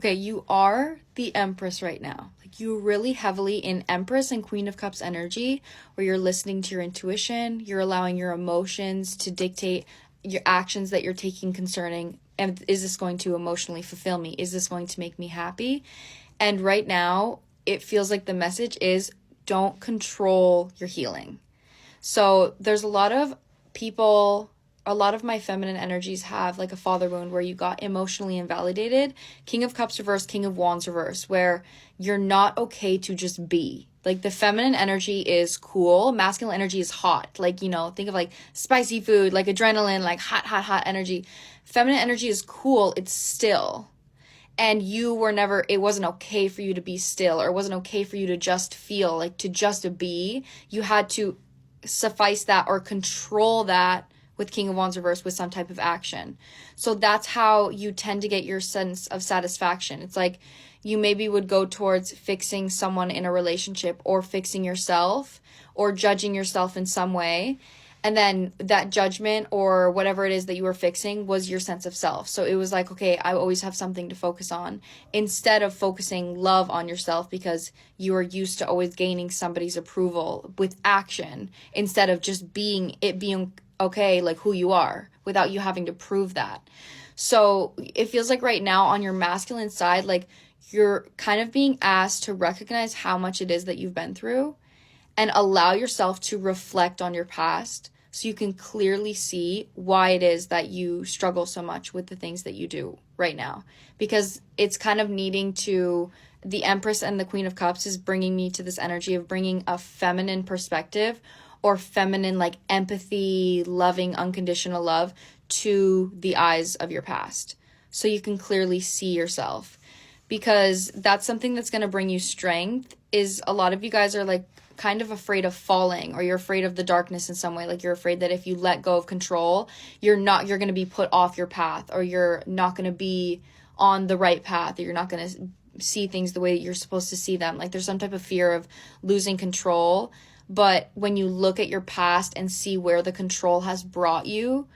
Okay, you are the Empress right now. Like, you're really heavily in Empress and Queen of Cups energy, where you're listening to your intuition, you're allowing your emotions to dictate your actions that you're taking concerning, and is this going to emotionally fulfill me? Is this going to make me happy? And right now, it feels like the message is don't control your healing. So there's a lot of people, a lot of my feminine energies have like a father wound where you got emotionally invalidated. King of Cups reverse, King of Wands reverse, where you're not okay to just be. Like, the feminine energy is cool. Masculine energy is hot. Like, you know, think of like spicy food, like adrenaline, like hot, hot, hot energy. Feminine energy is cool. It's still. And you were never, it wasn't okay for you to be still, or it wasn't okay for you to just feel, like to just be. You had to suffice that or control that with King of Wands reverse with some type of action. So that's how you tend to get your sense of satisfaction. It's like you maybe would go towards fixing someone in a relationship, or fixing yourself, or judging yourself in some way. And then that judgment or whatever it is that you were fixing was your sense of self. So it was like, okay, I always have something to focus on, instead of focusing love on yourself, because you are used to always gaining somebody's approval with action, instead of just being okay, like who you are, without you having to prove that. So it feels like right now on your masculine side, like you're kind of being asked to recognize how much it is that you've been through, and allow yourself to reflect on your past, so you can clearly see why it is that you struggle so much with the things that you do right now. Because it's kind of needing to, the Empress and the Queen of Cups is bringing me to this energy of bringing a feminine perspective, or feminine like empathy, loving, unconditional love to the eyes of your past, so you can clearly see yourself. Because that's something that's going to bring you strength. Is a lot of you guys are like kind of afraid of falling, or you're afraid of the darkness in some way. Like, you're afraid that if you let go of control, you're going to be put off your path, or you're not going to be on the right path, or you're not going to see things the way you're supposed to see them. Like, there's some type of fear of losing control. But when you look at your past and see where the control has brought you,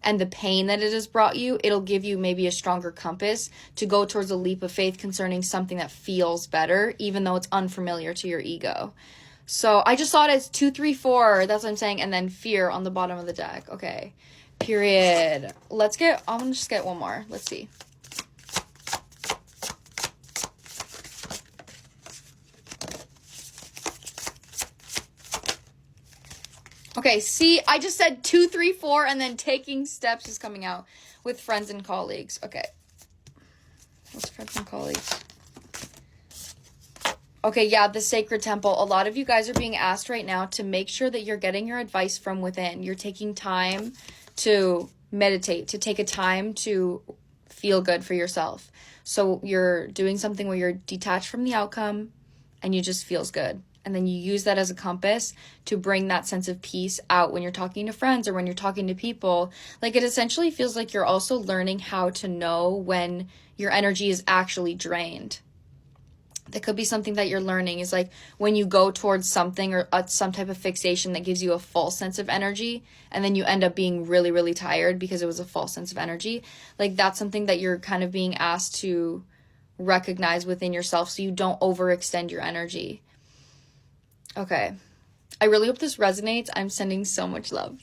and the pain that it has brought you, it'll give you maybe a stronger compass to go towards a leap of faith concerning something that feels better, even though it's unfamiliar to your ego. So I just saw it as 2, 3, 4. That's what I'm saying. And then fear on the bottom of the deck. Okay. Period. I'm going to just get one more. Let's see. Okay, see, I just said 2, 3, 4, and then taking steps is coming out with friends and colleagues. Okay. What's friends and colleagues? Okay, yeah, the sacred temple. A lot of you guys are being asked right now to make sure that you're getting your advice from within. You're taking time to meditate, to take a time to feel good for yourself. So you're doing something where you're detached from the outcome and you just feels good. And then you use that as a compass to bring that sense of peace out when you're talking to friends or when you're talking to people. Like, it essentially feels like you're also learning how to know when your energy is actually drained. That could be something that you're learning, is like when you go towards something or some type of fixation that gives you a false sense of energy, and then you end up being really, really tired because it was a false sense of energy. Like, that's something that you're kind of being asked to recognize within yourself so you don't overextend your energy. Okay. I really hope this resonates. I'm sending so much love.